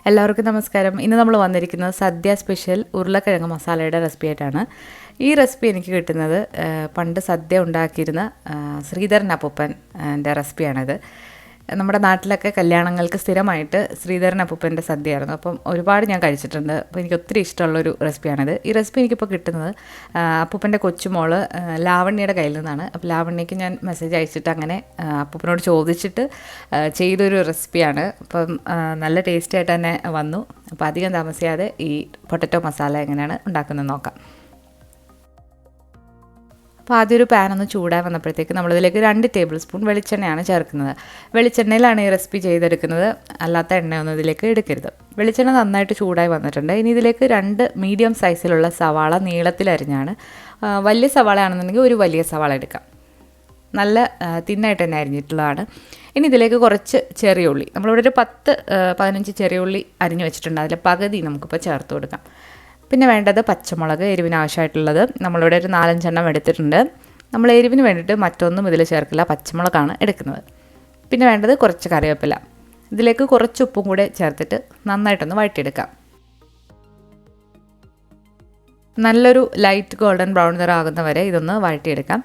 എല്ലാവർക്കും നമസ്കാരം. ഇന്ന് നമ്മൾ വന്നിരിക്കുന്നത് സദ്യ സ്പെഷ്യൽ ഉരുളക്കിഴങ്ങ് മസാലയുടെ റെസിപ്പി ആയിട്ടാണ്. ഈ റെസിപ്പി എനിക്ക് കിട്ടുന്നത് പണ്ട് സദ്യ ഉണ്ടാക്കിയിരുന്ന ശ്രീധരൻ അപ്പൂപ്പൻ്റെ റെസിപ്പിയാണിത്. നമ്മുടെ നാട്ടിലൊക്കെ കല്യാണങ്ങൾക്ക് സ്ഥിരമായിട്ട് ശ്രീധരൻ അപ്പൂപ്പൻ്റെ സദ്യയായിരുന്നു. അപ്പം ഒരുപാട് ഞാൻ കഴിച്ചിട്ടുണ്ട്. അപ്പോൾ എനിക്ക് ഒത്തിരി ഇഷ്ടമുള്ളൊരു റെസിപ്പിയാണിത്. ഈ റെസിപ്പി എനിക്കിപ്പോൾ കിട്ടുന്നത് അപ്പൂപ്പൻ്റെ കൊച്ചുമോള് ലാവണ്യയുടെ കയ്യിൽ നിന്നാണ്. അപ്പോൾ ലാവണ്യയ്ക്ക് ഞാൻ മെസ്സേജ് അയച്ചിട്ട് അങ്ങനെ അപ്പൂപ്പനോട് ചോദിച്ചിട്ട് ചെയ്തൊരു റെസിപ്പിയാണ്. അപ്പം നല്ല ടേസ്റ്റി ആയിട്ട് തന്നെ വന്നു. അപ്പോൾ അധികം താമസിയാതെ ഈ പൊട്ടറ്റോ മസാല എങ്ങനെയാണ് ഉണ്ടാക്കുന്നത് നോക്കാം. അപ്പോൾ ആദ്യം ഒരു പാനൊന്ന് ചൂടായി വന്നപ്പോഴത്തേക്ക് നമ്മളിതിലേക്ക് 2 ടേബിൾ സ്പൂൺ വെളിച്ചെണ്ണയാണ് ചേർക്കുന്നത്. വെളിച്ചെണ്ണയിലാണ് ഈ റെസിപ്പി ചെയ്തെടുക്കുന്നത്, അല്ലാത്ത എണ്ണയൊന്നും ഇതിലേക്ക് എടുക്കരുത്. വെളിച്ചെണ്ണ നന്നായിട്ട് ചൂടായി വന്നിട്ടുണ്ട്. ഇനി ഇതിലേക്ക് 2 മീഡിയം സൈസിലുള്ള സവാള നീളത്തിലരിഞ്ഞാണ്. വലിയ സവാള ആണെന്നുണ്ടെങ്കിൽ ഒരു വലിയ സവാള എടുക്കാം. നല്ല തിന്നായിട്ട് തന്നെ അരിഞ്ഞിട്ടുള്ളതാണ്. ഇനി ഇതിലേക്ക് കുറച്ച് ചെറിയ ഉള്ളി, നമ്മളിവിടെ ഒരു 10-15 ചെറിയ ഉള്ളി അരിഞ്ഞ് വെച്ചിട്ടുണ്ട്. അതിൽ പകുതി നമുക്കിപ്പോൾ ചേർത്ത് കൊടുക്കാം. പിന്നെ വേണ്ടത് പച്ചമുളക്, എരിവിന് ആവശ്യമായിട്ടുള്ളത് നമ്മളിവിടെ ഒരു 4-5 എണ്ണം എടുത്തിട്ടുണ്ട്. നമ്മൾ എരിവിന് വേണ്ടിയിട്ട് മറ്റൊന്നും ഇതിൽ ചേർക്കില്ല, പച്ചമുളകാണ് എടുക്കുന്നത്. പിന്നെ വേണ്ടത് കുറച്ച് കറിവേപ്പില. ഇതിലേക്ക് കുറച്ച് ഉപ്പും കൂടെ ചേർത്തിട്ട് നന്നായിട്ടൊന്ന് വഴറ്റിയെടുക്കാം. നല്ലൊരു ലൈറ്റ് ഗോൾഡൻ ബ്രൗൺ നിറം ആകുന്നവരെ ഇതൊന്ന് വഴറ്റിയെടുക്കാം.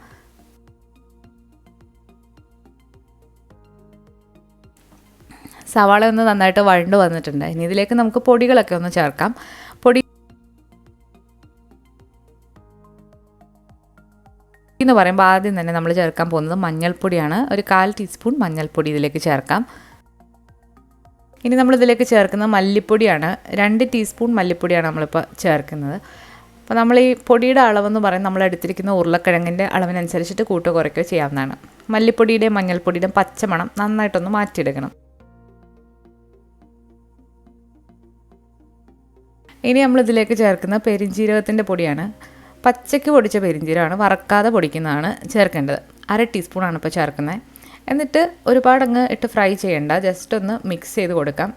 സവാള ഒന്ന് നന്നായിട്ട് വഴണ്ട് വന്നിട്ടുണ്ട്. ഇനി ഇതിലേക്ക് നമുക്ക് പൊടികളൊക്കെ ഒന്ന് ചേർക്കാം. പൊടി എന്ന് പറയുമ്പോൾ ആദ്യം തന്നെ നമ്മൾ ചേർക്കാൻ പോകുന്നത് മഞ്ഞൾപ്പൊടിയാണ്. ഒരു 1/4 ടീസ്പൂൺ മഞ്ഞൾപ്പൊടി ഇതിലേക്ക് ചേർക്കാം. ഇനി നമ്മളിതിലേക്ക് ചേർക്കുന്നത് മല്ലിപ്പൊടിയാണ്. 2 ടീസ്പൂൺ മല്ലിപ്പൊടിയാണ് നമ്മളിപ്പോൾ ചേർക്കുന്നത്. അപ്പോൾ നമ്മൾ ഈ പൊടിയുടെ അളവെന്ന് പറയുന്നത് നമ്മൾ എടുത്തിരിക്കുന്ന ഉരുളക്കിഴങ്ങിൻ്റെ അളവിനനുസരിച്ചിട്ട് കൂട്ടോ കുറയ്ക്കുകയോ ചെയ്യാവുന്നതാണ്. മല്ലിപ്പൊടിയുടെയും മഞ്ഞൾപ്പൊടിയുടെയും പച്ചമണം നന്നായിട്ടൊന്ന് മാറ്റിയെടുക്കണം. ഇനി നമ്മളിതിലേക്ക് ചേർക്കുന്ന പെരിഞ്ജീരകത്തിൻ്റെ പൊടിയാണ്. പച്ചയ്ക്ക് പൊടിച്ച പെരിഞ്ജീരകമാണ്, വറക്കാതെ പൊടിക്കുന്നതാണ് ചേർക്കേണ്ടത്. 1/2 ടീസ്പൂണാണ് ഇപ്പോൾ ചേർക്കുന്നത്. എന്നിട്ട് ഒരുപാടങ്ങ് ഇട്ട് ഫ്രൈ ചെയ്യേണ്ട, ജസ്റ്റ് ഒന്ന് മിക്സ് ചെയ്ത് കൊടുക്കാം.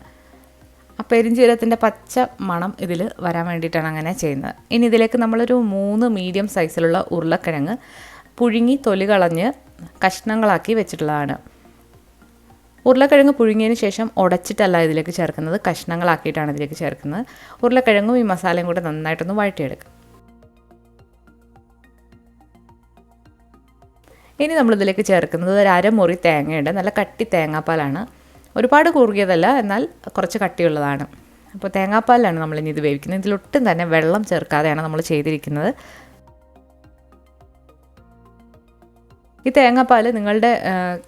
ആ പെരിഞ്ജീരകത്തിൻ്റെ പച്ച മണം ഇതിൽ വരാൻ വേണ്ടിയിട്ടാണ് അങ്ങനെ ചെയ്യുന്നത്. ഇനി ഇതിലേക്ക് നമ്മളൊരു 3 മീഡിയം സൈസിലുള്ള ഉരുളക്കിഴങ്ങ് പുഴുങ്ങി തൊലി കളഞ്ഞ് കഷ്ണങ്ങളാക്കി വെച്ചിട്ടുള്ളതാണ്. ഉരുളക്കിഴങ്ങ് പുഴുങ്ങിയതിന് ശേഷം ഉടച്ചിട്ടല്ല ഇതിലേക്ക് ചേർക്കുന്നത്, കഷ്ണങ്ങളാക്കിയിട്ടാണ് ഇതിലേക്ക് ചേർക്കുന്നത്. ഉരുളക്കിഴങ്ങും ഈ മസാലയും കൂടെ നന്നായിട്ടൊന്ന് വഴറ്റിയെടുക്കും. ഇനി നമ്മളിതിലേക്ക് ചേർക്കുന്നത് ഒരു 1/2 മുറി തേങ്ങയുണ്ട്. നല്ല കട്ടി തേങ്ങാപ്പാലാണ്, ഒരുപാട് കുറുകിയതല്ല, എന്നാൽ കുറച്ച് കട്ടിയുള്ളതാണ്. അപ്പോൾ തേങ്ങാപ്പാലിലാണ് നമ്മളിനി ഇത് വേവിക്കുന്നത്. ഇതിലൊട്ടും തന്നെ വെള്ളം ചേർക്കാതെയാണ് നമ്മൾ ചെയ്തിരിക്കുന്നത്. ഈ തേങ്ങാപ്പാൽ നിങ്ങളുടെ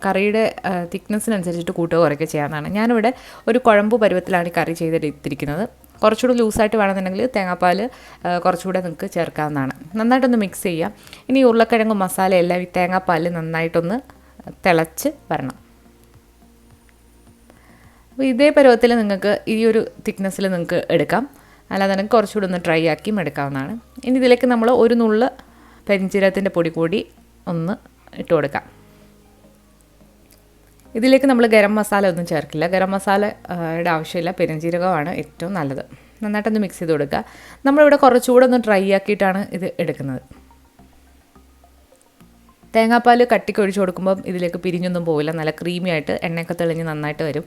കറിയുടെ തിക്നെസ്സിനനുസരിച്ചിട്ട് കൂട്ടുകയോ കുറയ്ക്കുകയോ ചെയ്യാവുന്നതാണ്. ഞാനിവിടെ ഒരു കുഴമ്പ് പരുവത്തിലാണ് ഈ കറി ചെയ്തെടുത്തിരിക്കുന്നത്. കുറച്ചുകൂടി ലൂസായിട്ട് വേണമെന്നുണ്ടെങ്കിൽ തേങ്ങാപ്പാൽ കുറച്ചുകൂടെ നിങ്ങൾക്ക് ചേർക്കാവുന്നതാണ്. നന്നായിട്ടൊന്ന് മിക്സ് ചെയ്യാം. ഇനി ഉരുളക്കിഴങ്ങ് മസാല എല്ലാം ഈ തേങ്ങാപ്പാൽ നന്നായിട്ടൊന്ന് തിളച്ച് വരണം. അപ്പോൾ ഇതേ പരുവത്തിൽ നിങ്ങൾക്ക് ഈ ഒരു തിക്നെസ്സിൽ നിങ്ങൾക്ക് എടുക്കാം, അല്ലാതെ നിങ്ങൾക്ക് കുറച്ചുകൂടി ഒന്ന് ഡ്രൈ ആക്കിയും എടുക്കാവുന്നതാണ്. ഇനി ഇതിലേക്ക് നമ്മൾ ഒരു നുള്ള് പെരിഞ്ജീരകത്തിൻ്റെ പൊടി കൂടി ഒന്ന് ഇട്ട് കൊടുക്കാം. ഇതിലേക്ക് നമ്മൾ ഗരം മസാല ഒന്നും ചേർക്കില്ല. ഗരം മസാലയുടെ ആവശ്യമില്ല, പെരുംജീരകമാണ് ഏറ്റവും നല്ലത്. നന്നായിട്ടൊന്ന് മിക്സ് ചെയ്ത് കൊടുക്കുക. നമ്മളിവിടെ കുറച്ചുകൂടെ ഒന്ന് ഡ്രൈ ആക്കിയിട്ടാണ് ഇത് എടുക്കുന്നത്. തേങ്ങാപ്പാൽ കട്ടിക്ക് ഒഴിച്ച് കൊടുക്കുമ്പം ഇതിലേക്ക് പിരിഞ്ഞൊന്നും പോവില്ല, നല്ല ക്രീമി ആയിട്ട് എണ്ണയൊക്കെ തെളിഞ്ഞ് നന്നായിട്ട് വരും.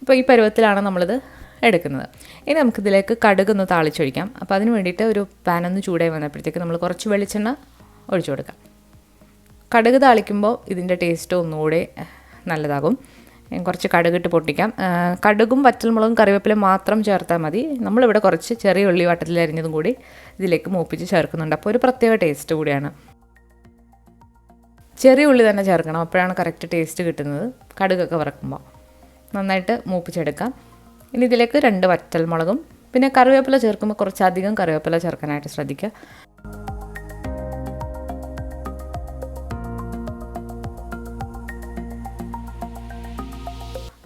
ഇപ്പോൾ ഈ പരുവത്തിലാണ് നമ്മളിത് എടുക്കുന്നത്. ഇനി നമുക്കിതിലേക്ക് കടുകൊന്ന് താളിച്ചൊഴിക്കാം. അപ്പോൾ അതിന് വേണ്ടിയിട്ട് ഒരു പാനൊന്ന് ചൂടായി വന്നപ്പോഴത്തേക്ക് നമ്മൾ കുറച്ച് വെളിച്ചെണ്ണ ഒഴിച്ചു കൊടുക്കാം. കടുക് താളിക്കുമ്പോൾ ഇതിൻ്റെ ടേസ്റ്റ് ഒന്നുകൂടെ നല്ലതാകും. കുറച്ച് കടുകിട്ട് പൊട്ടിക്കാം. കടുകും വറ്റൽമുളകും കറിവേപ്പിലയും മാത്രം ചേർത്താൽ മതി. നമ്മളിവിടെ കുറച്ച് ചെറിയ ഉള്ളി വട്ടത്തിൽ അരിഞ്ഞതും കൂടി ഇതിലേക്ക് മൂപ്പിച്ച് ചേർക്കുന്നുണ്ട്. അപ്പോൾ ഒരു പ്രത്യേക ടേസ്റ്റ് കൂടിയാണ്. ചെറിയ ഉള്ളി തന്നെ ചേർക്കണം, അപ്പോഴാണ് കറക്റ്റ് ടേസ്റ്റ് കിട്ടുന്നത്. കടുകൊക്കെ വറക്കുമ്പോൾ നന്നായിട്ട് മൂപ്പിച്ചെടുക്കാം. ഇനി ഇതിലേക്ക് 2 വറ്റൽമുളകും പിന്നെ കറിവേപ്പില ചേർക്കുമ്പോൾ കുറച്ചധികം കറിവേപ്പില ചേർക്കാനായിട്ട് ശ്രദ്ധിക്കുക.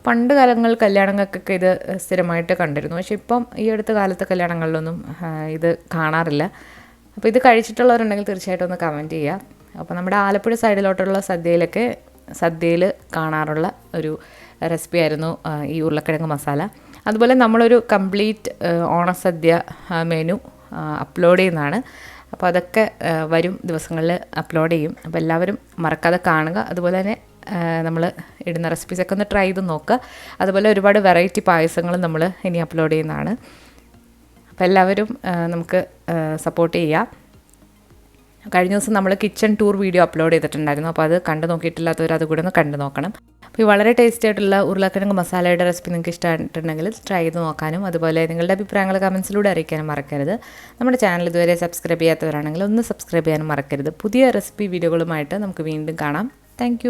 പണ്ട് കാലങ്ങളിൽ കല്യാണങ്ങൾക്കൊക്കെ ഇത് സ്ഥിരമായിട്ട് കണ്ടിരുന്നു. പക്ഷേ ഇപ്പം ഈ അടുത്ത കാലത്തെ കല്യാണങ്ങളിലൊന്നും ഇത് കാണാറില്ല. അപ്പോൾ ഇത് കഴിച്ചിട്ടുള്ളവരുണ്ടെങ്കിൽ തീർച്ചയായിട്ടും ഒന്ന് കമൻറ്റ് ചെയ്യുക. അപ്പോൾ നമ്മുടെ ആലപ്പുഴ സൈഡിലോട്ടുള്ള സദ്യയിൽ കാണാറുള്ള ഒരു റെസിപ്പി ആയിരുന്നു ഈ ഉരുളക്കിഴങ്ങ് മസാല. അതുപോലെ നമ്മളൊരു കംപ്ലീറ്റ് ഓണസദ്യ മെനു അപ്ലോഡ് ചെയ്യുന്നതാണ്. അപ്പോൾ അതൊക്കെ വരും ദിവസങ്ങളിൽ അപ്ലോഡ് ചെയ്യും. അപ്പോൾ എല്ലാവരും മറക്കാതെ കാണുക. അതുപോലെ തന്നെ നമ്മൾ ഇടുന്ന റെസിപ്പീസൊക്കെ ഒന്ന് ട്രൈ ചെയ്ത് നോക്കുക. അതുപോലെ ഒരുപാട് വെറൈറ്റി പായസങ്ങളും നമ്മൾ ഇനി അപ്ലോഡ് ചെയ്യുന്നതാണ്. അപ്പോൾ എല്ലാവരും നമുക്ക് സപ്പോർട്ട് ചെയ്യുക. കഴിഞ്ഞ ദിവസം നമ്മൾ കിച്ചൺ ടൂർ വീഡിയോ അപ്ലോഡ് ചെയ്തിട്ടുണ്ടായിരുന്നു. അപ്പോൾ അത് കണ്ടു നോക്കിയിട്ടില്ലാത്തവർ അതുകൂടെ ഒന്ന് കണ്ടു നോക്കണം. അപ്പോൾ ഈ വളരെ ടേസ്റ്റി ആയിട്ടുള്ള ഉരുളക്കിഴങ്ങ് മസാലയുടെ റെസിപ്പി നിങ്ങൾക്ക് ഇഷ്ടമായിട്ടുണ്ടെങ്കിൽ ട്രൈ ചെയ്ത് നോക്കാനും അതുപോലെ നിങ്ങളുടെ അഭിപ്രായങ്ങൾ കമൻസിലൂടെ അറിയിക്കാനും മറക്കരുത്. നമ്മുടെ ചാനൽ ഇതുവരെ സബ്സ്ക്രൈബ് ചെയ്യാത്തവരാണെങ്കിൽ ഒന്ന് സബ്സ്ക്രൈബ് ചെയ്യാനും മറക്കരുത്. പുതിയ റെസിപ്പി വീഡിയോകളുമായിട്ട് നമുക്ക് വീണ്ടും കാണാം. താങ്ക്